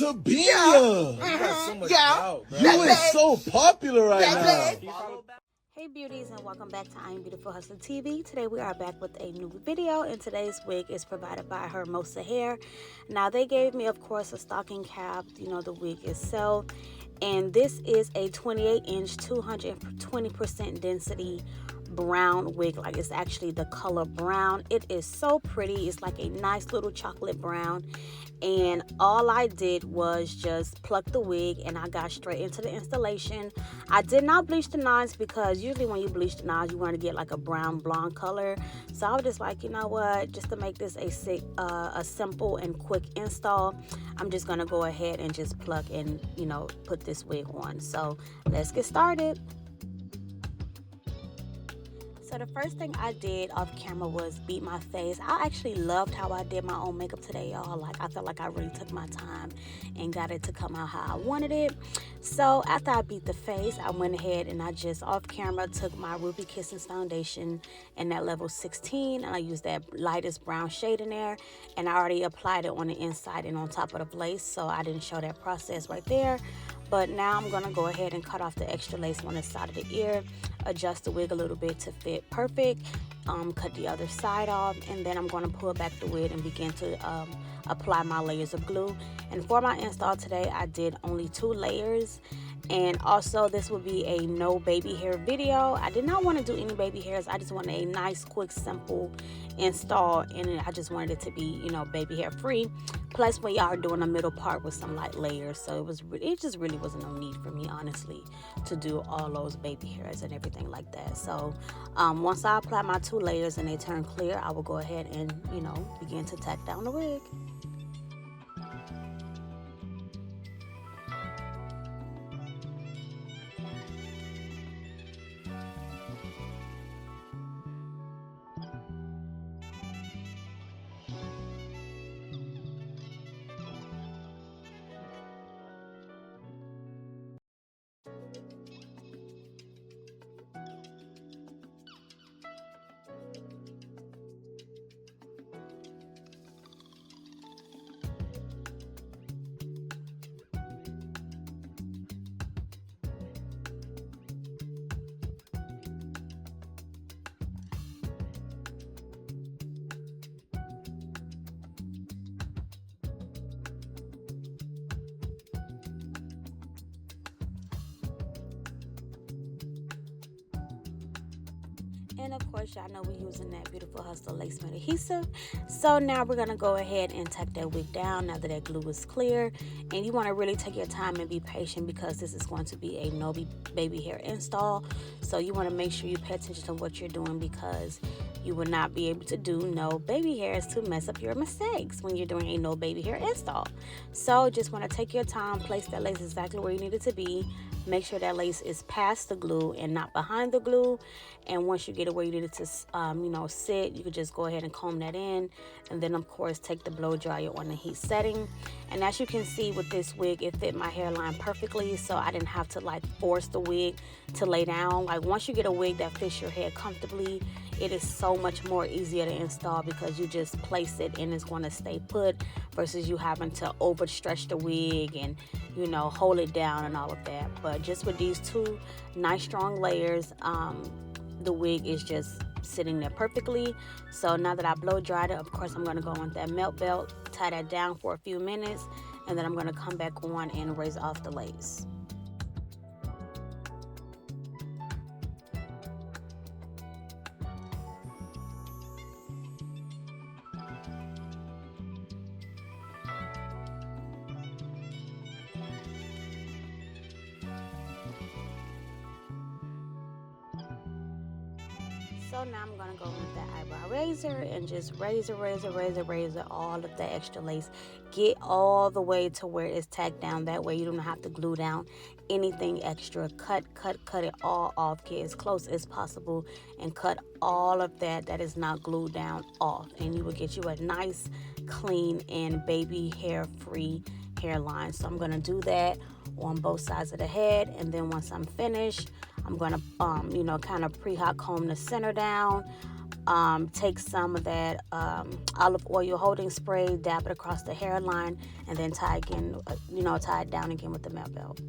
to be here. You is so popular right now. Hey beauties, and welcome back to IAmBeautifulHustlerTV. Today we are back with a new video, and today's wig is provided by Hermosa hair. Now they gave me, of course, a stocking cap, you know, the wig itself, and this is a 28-inch 220% density brown wig. Like, it's actually the color brown. It is so pretty. It's like a nice little chocolate brown, and all I did was just pluck the wig and I got straight into the installation. I did not bleach the knots because usually when you bleach the knots you want to get like a brown blonde color. So I was just like, you know what, just to make this a simple and quick install, I'm just gonna go ahead and just pluck and, you know, put this wig on. So let's get started. So the first thing I did off camera was beat my face. I actually loved how I did my own makeup today, y'all. Like, I felt like I really took my time and got it to come out how I wanted it. So after I beat the face, I went ahead and I just off camera took my Ruby Kisses foundation in that level 16, and I used that lightest brown shade in there, and I already applied it on the inside and on top of the lace, so I didn't show that process right there. But now I'm gonna go ahead and cut off the extra lace on the side of the ear, adjust the wig a little bit to fit perfect, cut the other side off, and then I'm gonna pull back the wig and begin to apply my layers of glue. And for my install today, I did only 2 layers. And also, this will be a no baby hair video. I did not want to do any baby hairs. I just wanted a nice, quick, simple install, and I just wanted it to be, you know, baby hair free. Plus, when y'all are doing a middle part with some light layers, so it just really wasn't no need for me, honestly, to do all those baby hairs and everything like that. So once I apply my 2 layers and they turn clear, I will go ahead and, you know, begin to tack down the wig. And of course, y'all know we're using that Beautiful Hustler lace matte adhesive. So now we're gonna go ahead and tack that wig down now that that glue is clear. And you want to really take your time and be patient because this is going to be a no baby hair install. So you want to make sure you pay attention to what you're doing, because you will not be able to do no baby hairs to mess up your mistakes when you're doing a no baby hair install. So just want to take your time, place that lace exactly where you need it to be. Make sure that lace is past the glue and not behind the glue. And once you get it where you need it to, you know, sit, you can just go ahead and comb that in. And then, of course, take the blow dryer on the heat setting. And as you can see with this wig, it fit my hairline perfectly, so I didn't have to like force the wig to lay down. Like, once you get a wig that fits your head comfortably, it is so much more easier to install because you just place it and it's going to stay put, versus you having to overstretch the wig and, you know, hold it down and all of that. But just with these 2 nice strong layers, the wig is just sitting there perfectly. So now that I blow dried it, of course I'm going to go on that melt belt, tie that down for a few minutes, and then I'm going to come back on and raise off the lace. So now I'm going to go with the eyebrow razor and just razor all of the extra lace. Get all the way to where it's tacked down. That way you don't have to glue down anything extra. Cut it all off. Get as close as possible and cut all of that is not glued down off. And you will get you a nice, clean, and baby hair free hairline. So I'm going to do that on both sides of the head, and then once I'm finished, I'm gonna you know, kind of pre-hot comb the center down, take some of that olive oil holding spray, dab it across the hairline, and then tie again, tie it down again with the melt belt.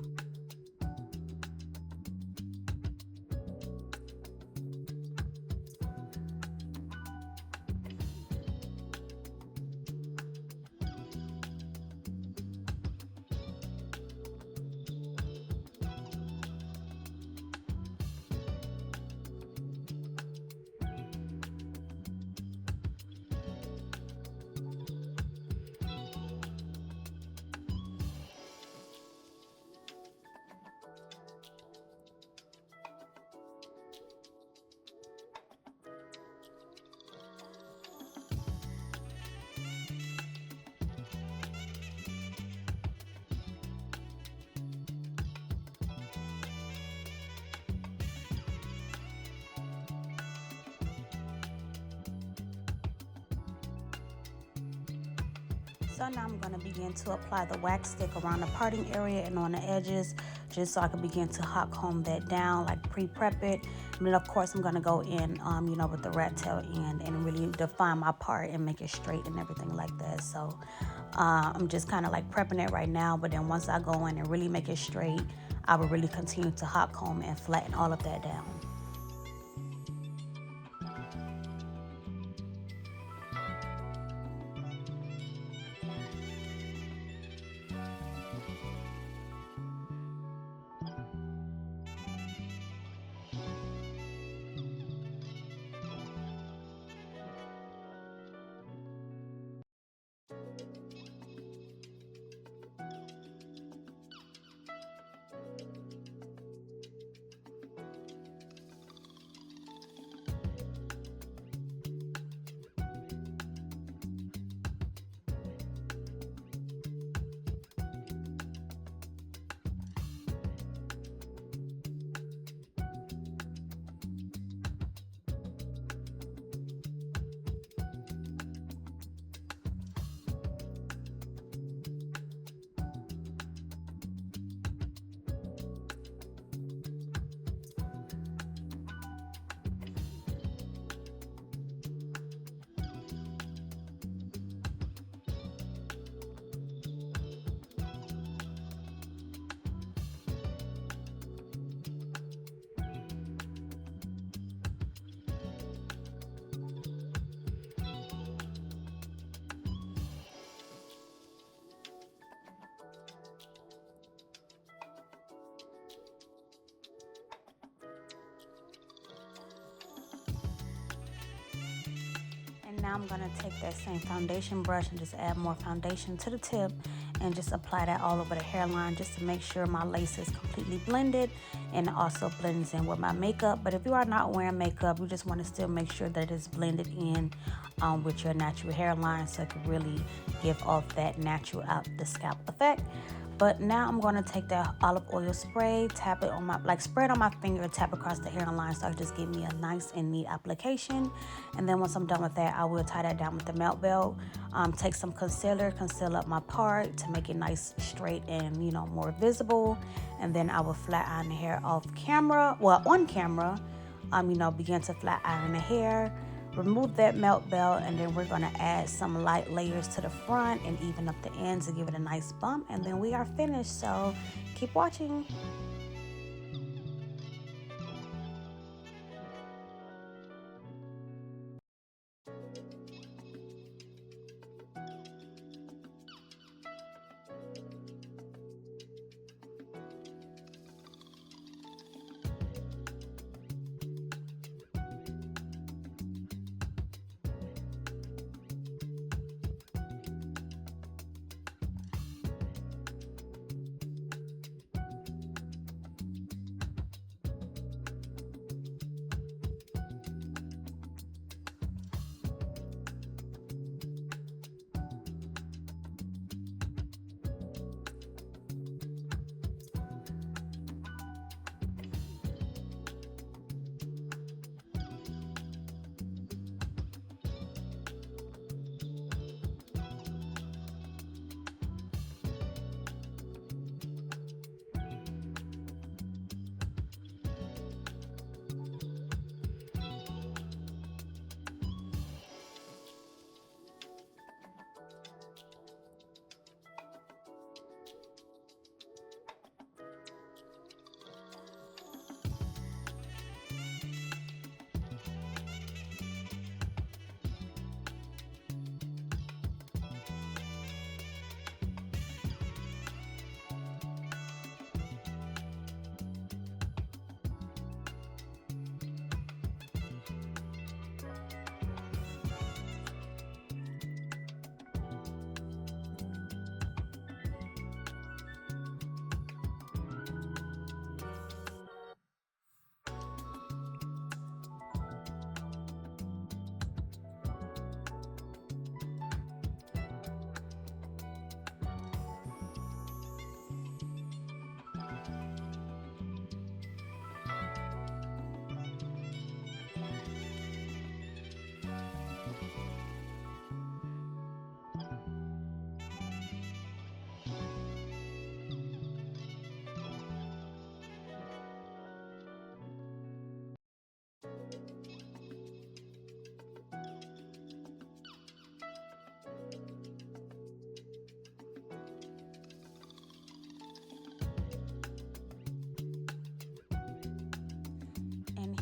So now I'm going to begin to apply the wax stick around the parting area and on the edges, just so I can begin to hot comb that down, like pre-prep it. And then of course I'm going to go in, with the rat tail end and really define my part and make it straight and everything like that. So I'm just kind of like prepping it right now, but then once I go in and really make it straight, I will really continue to hot comb and flatten all of that down. Now I'm going to take that same foundation brush and just add more foundation to the tip and just apply that all over the hairline just to make sure my lace is completely blended and also blends in with my makeup. But if you are not wearing makeup, you just want to still make sure that it's blended in with your natural hairline so it can really give off that natural out the scalp effect. But now I'm going to take that olive oil spray, tap it on my, spread on my finger, tap across the hairline so it just give me a nice and neat application. And then once I'm done with that, I will tie that down with the melt belt. Take some conceal up my part to make it nice, straight, and more visible. And then I will flat iron the hair off camera, on camera. Begin to flat iron the hair. Remove that melt belt, and then we're going to add some light layers to the front and even up the ends to give it a nice bump, and then we are finished. So keep watching.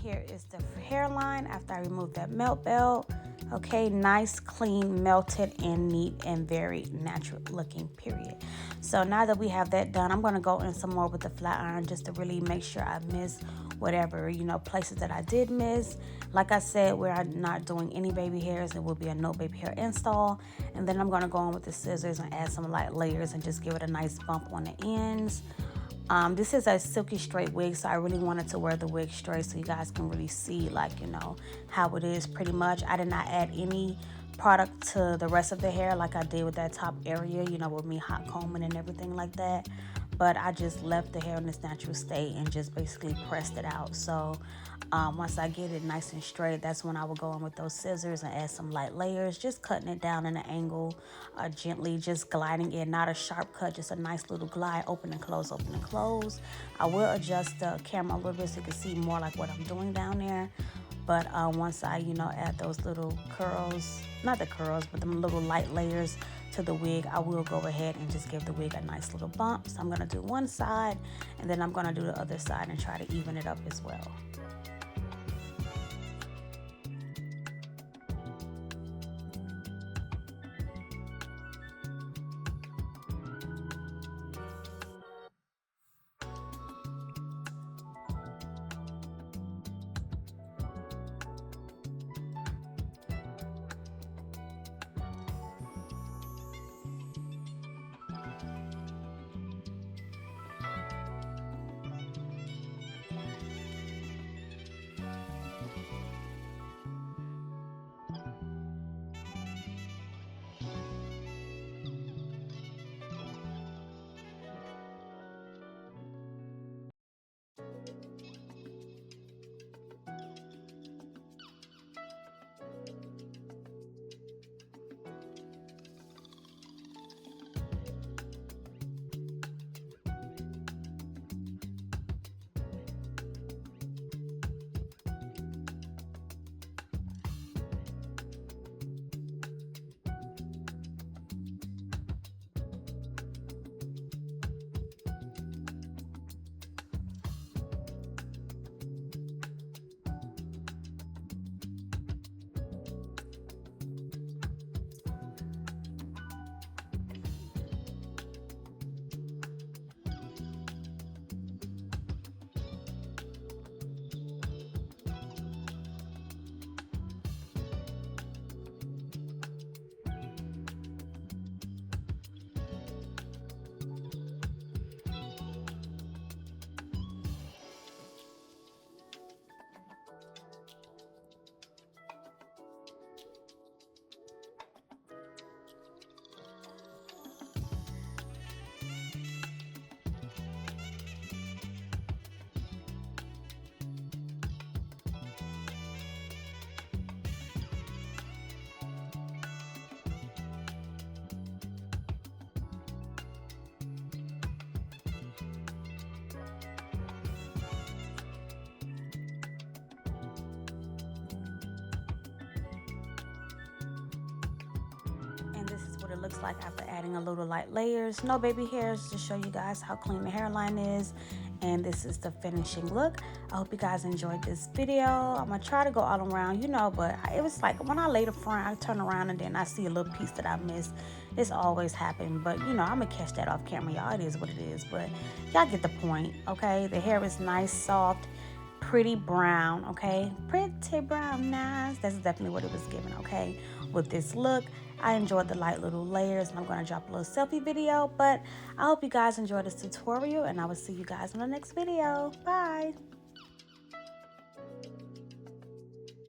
here is the hairline after I removed that melt belt. Okay, nice, clean, melted, and neat, and very natural looking, period. So now that we have that done, I'm going to go in some more with the flat iron just to really make sure I miss whatever, you know, places that I did miss. Like I said, we're not doing any baby hairs. It will be a no baby hair install. And then I'm going to go in with the scissors and add some light layers and just give it a nice bump on the ends. This is a silky straight wig, so I really wanted to wear the wig straight so you guys can really see, like, you know, how it is pretty much. I did not add any product to the rest of the hair like I did with that top area, you know, with me hot combing and everything like that. But I just left the hair in its natural state and just basically pressed it out. So once I get it nice and straight, that's when I will go in with those scissors and add some light layers, just cutting it down in an angle, gently just gliding it, not a sharp cut, just a nice little glide, open and close, open and close. I will adjust the camera a little bit so you can see more like what I'm doing down there. But once I, you know, add those little curls, not the curls, but the little light layers to the wig, I will go ahead and just give the wig a nice little bump. So I'm going to do one side, and then I'm going to do the other side and try to even it up as well. And this is what it looks like after adding a little light layers. No baby hairs, to show you guys how clean the hairline is. And this is the finishing look. I hope you guys enjoyed this video. I'm gonna try to go all around, you know, but it was like when I lay the front, I turn around and then I see a little piece that I missed. This always happened, but you know, I'm gonna catch that off camera, y'all. It is what it is, but y'all get the point, okay? The hair is nice, soft, pretty brown, okay? Pretty brown, nice. That's definitely what it was given, okay? With this look, I enjoyed the light little layers, and I'm going to drop a little selfie video, but I hope you guys enjoyed this tutorial, and I will see you guys in the next video. Bye!